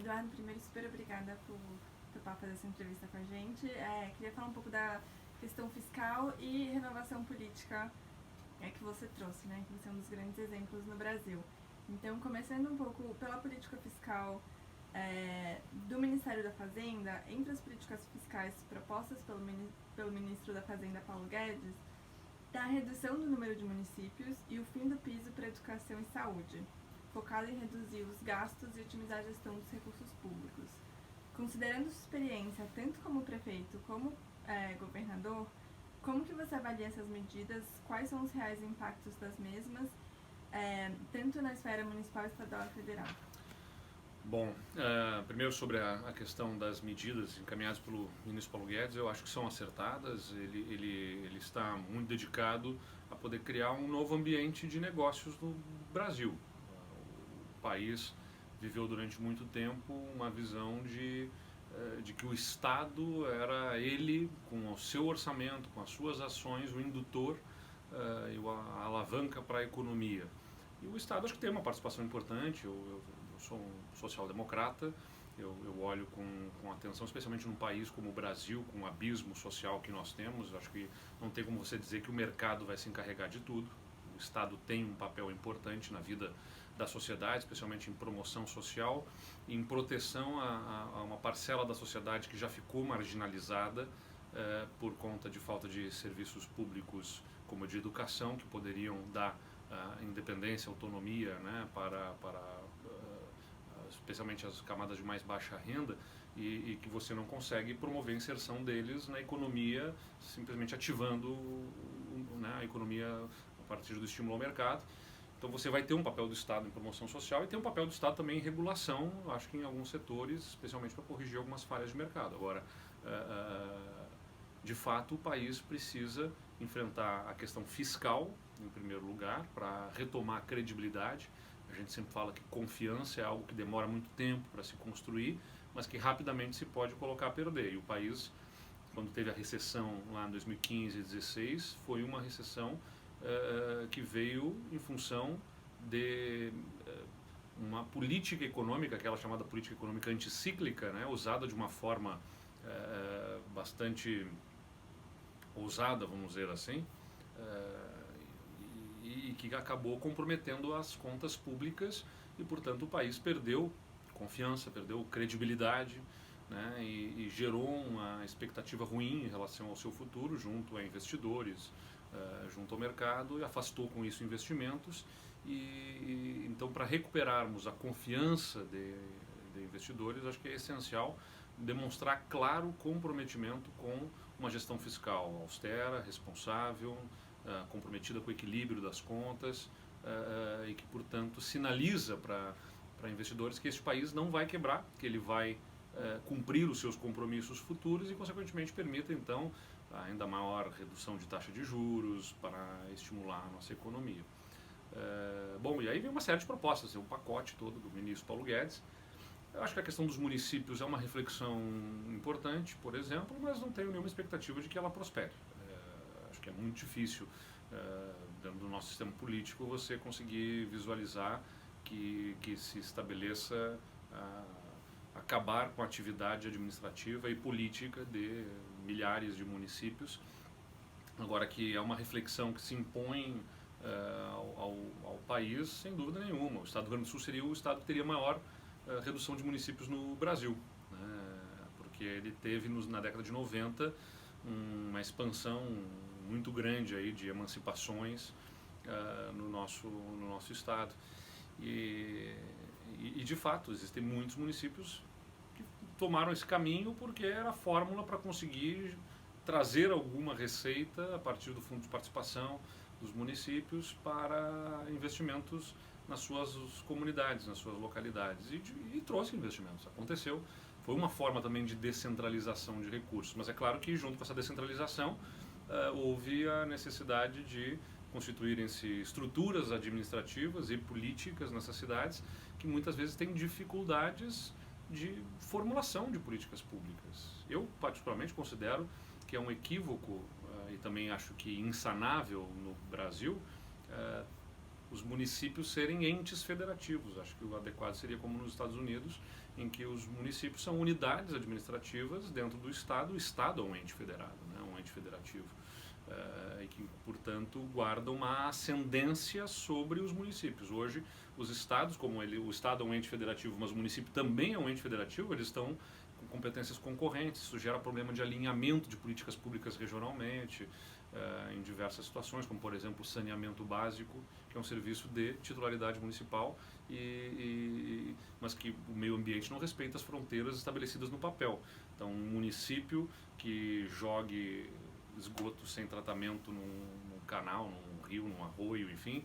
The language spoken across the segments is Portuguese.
Eduardo, primeiro, super obrigada por topar fazer essa entrevista com a gente. Queria falar um pouco da questão fiscal e renovação política que você trouxe, né? Que você é um dos grandes exemplos no Brasil. Então, começando um pouco pela política fiscal do Ministério da Fazenda, entre as políticas fiscais propostas pelo ministro da Fazenda, Paulo Guedes, está a redução do número de municípios e o fim do piso para educação e saúde, focado em reduzir os gastos e otimizar a gestão dos recursos públicos. Considerando sua experiência tanto como prefeito como governador, como que você avalia essas medidas? Quais são os reais impactos das mesmas, tanto na esfera municipal, estadual e federal? Bom, primeiro sobre a questão das medidas encaminhadas pelo ministro Paulo Guedes, eu acho que são acertadas. Ele está muito dedicado a poder criar um novo ambiente de negócios no Brasil. O país viveu durante muito tempo uma visão de que o Estado era ele, com o seu orçamento, com as suas ações, o indutor e a alavanca para a economia. E o Estado acho que tem uma participação importante. Eu sou um social-democrata, eu olho com atenção, especialmente num país como o Brasil, com o abismo social que nós temos. Acho que não tem como você dizer que o mercado vai se encarregar de tudo. O Estado tem um papel importante na vida da sociedade, especialmente em promoção social, em proteção a uma parcela da sociedade que já ficou marginalizada por conta de falta de serviços públicos como de educação, que poderiam dar independência, autonomia, né, para especialmente as camadas de mais baixa renda, e que você não consegue promover a inserção deles na economia, simplesmente ativando a economia a partir do estímulo ao mercado. Então você vai ter um papel do Estado em promoção social e tem um papel do Estado também em regulação, acho que em alguns setores, especialmente para corrigir algumas falhas de mercado. Agora, de fato, o país precisa enfrentar a questão fiscal, em primeiro lugar, para retomar a credibilidade. A gente sempre fala que confiança é algo que demora muito tempo para se construir, mas que rapidamente se pode colocar a perder. E o país, quando teve a recessão lá em 2015 e 2016, foi uma recessão que veio em função de uma política econômica, aquela chamada política econômica anticíclica, né, usada de uma forma bastante ousada, vamos dizer assim, e que acabou comprometendo as contas públicas e, portanto, o país perdeu confiança, perdeu credibilidade, né, e gerou uma expectativa ruim em relação ao seu futuro junto a investidores, junto ao mercado, e afastou com isso investimentos. E então, para recuperarmos a confiança de investidores, acho que é essencial demonstrar claro comprometimento com uma gestão fiscal austera, responsável, comprometida com o equilíbrio das contas, e que, portanto, sinaliza para investidores que este país não vai quebrar, que ele vai cumprir os seus compromissos futuros e, consequentemente, permita, então, ainda maior redução de taxa de juros para estimular a nossa economia. Bom, e aí vem uma série de propostas, um pacote todo do ministro Paulo Guedes. Eu acho que a questão dos municípios é uma reflexão importante, por exemplo, mas não tenho nenhuma expectativa de que ela prospere. Acho que é muito difícil, dentro do nosso sistema político, você conseguir visualizar que se estabeleça acabar com a atividade administrativa e política de milhares de municípios. Agora, que é uma reflexão que se impõe ao país, sem dúvida nenhuma. O estado do Rio Grande do Sul seria o estado que teria maior redução de municípios no Brasil, né? Porque ele teve na década de 90 uma expansão muito grande aí de emancipações no nosso estado. E de fato existem muitos municípios que tomaram esse caminho porque era a fórmula para conseguir trazer alguma receita a partir do fundo de participação dos municípios para investimentos nas suas comunidades, nas suas localidades, e trouxe investimentos, aconteceu. Foi uma forma também de descentralização de recursos, mas é claro que junto com essa descentralização houve a necessidade de constituírem-se estruturas administrativas e políticas nessas cidades que muitas vezes têm dificuldades de formulação de políticas públicas. Eu particularmente considero que é um equívoco e também acho que insanável no Brasil os municípios serem entes federativos. Acho que o adequado seria como nos Estados Unidos, em que os municípios são unidades administrativas dentro do Estado. O Estado é um ente federado, né? Um ente federativo. E que, portanto, guardam uma ascendência sobre os municípios. Hoje, os estados, como o Estado é um ente federativo, mas o município também é um ente federativo, eles estão com competências concorrentes. Isso gera problema de alinhamento de políticas públicas regionalmente, em diversas situações, como, por exemplo, o saneamento básico, que é um serviço de titularidade municipal, mas que o meio ambiente não respeita as fronteiras estabelecidas no papel. Então, um município que jogue esgoto sem tratamento num canal, num rio, num arroio, enfim,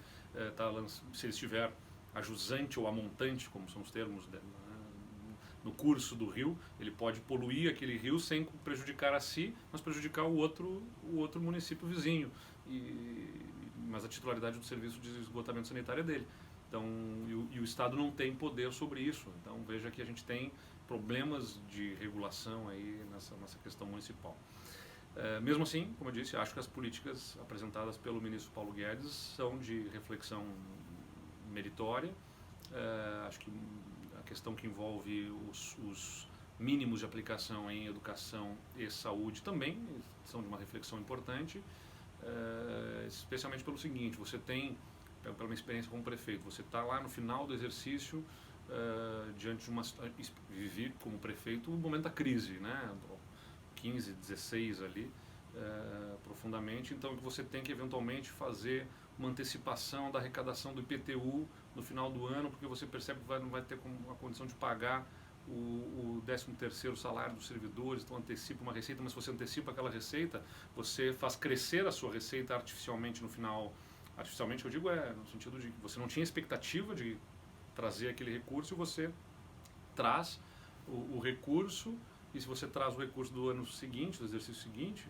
se ele estiver a jusante ou a montante, como são os termos no curso do rio, ele pode poluir aquele rio sem prejudicar a si, mas prejudicar o outro município vizinho. Mas a titularidade do serviço de esgotamento sanitário é dele. Então, e o Estado não tem poder sobre isso. Então, veja que a gente tem problemas de regulação aí nessa questão municipal. Mesmo assim, como eu disse, acho que as políticas apresentadas pelo ministro Paulo Guedes são de reflexão meritória. Acho que a questão que envolve os mínimos de aplicação em educação e saúde também são de uma reflexão importante, especialmente pelo seguinte: você tem, pela minha experiência como prefeito, você está lá no final do exercício, diante de vivi como prefeito o momento da crise, né? 15, 16 ali, profundamente, então que você tem que eventualmente fazer uma antecipação da arrecadação do IPTU no final do ano, porque você percebe que não vai ter a condição de pagar o 13º salário dos servidores, então antecipa uma receita, mas se você antecipa aquela receita, você faz crescer a sua receita artificialmente no final. Artificialmente, eu digo, no sentido de que você não tinha expectativa de trazer aquele recurso, e você traz o recurso. E se você traz o recurso do ano seguinte, do exercício seguinte,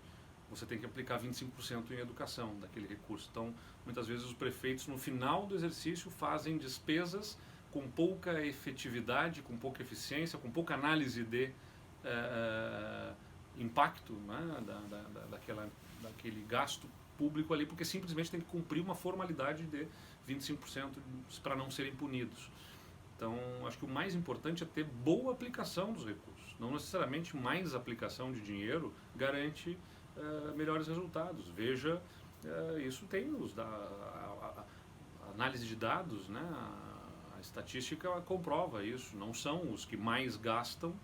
você tem que aplicar 25% em educação daquele recurso. Então, muitas vezes os prefeitos, no final do exercício, fazem despesas com pouca efetividade, com pouca eficiência, com pouca análise de impacto, né, daquele gasto público ali, porque simplesmente tem que cumprir uma formalidade de 25% para não serem punidos. Então, acho que o mais importante é ter boa aplicação dos recursos. Não necessariamente mais aplicação de dinheiro garante melhores resultados. Veja, isso tem a análise de dados, né? A estatística comprova isso. Não são os que mais gastam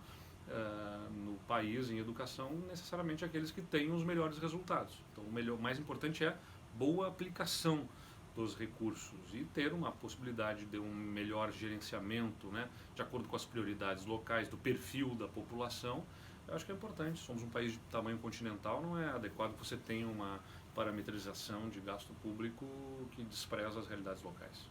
no país em educação necessariamente aqueles que têm os melhores resultados. Então, o mais importante é boa aplicação dos recursos e ter uma possibilidade de um melhor gerenciamento, né, de acordo com as prioridades locais, do perfil da população. Eu acho que é importante. Somos um país de tamanho continental, não é adequado que você tenha uma parametrização de gasto público que despreza as realidades locais.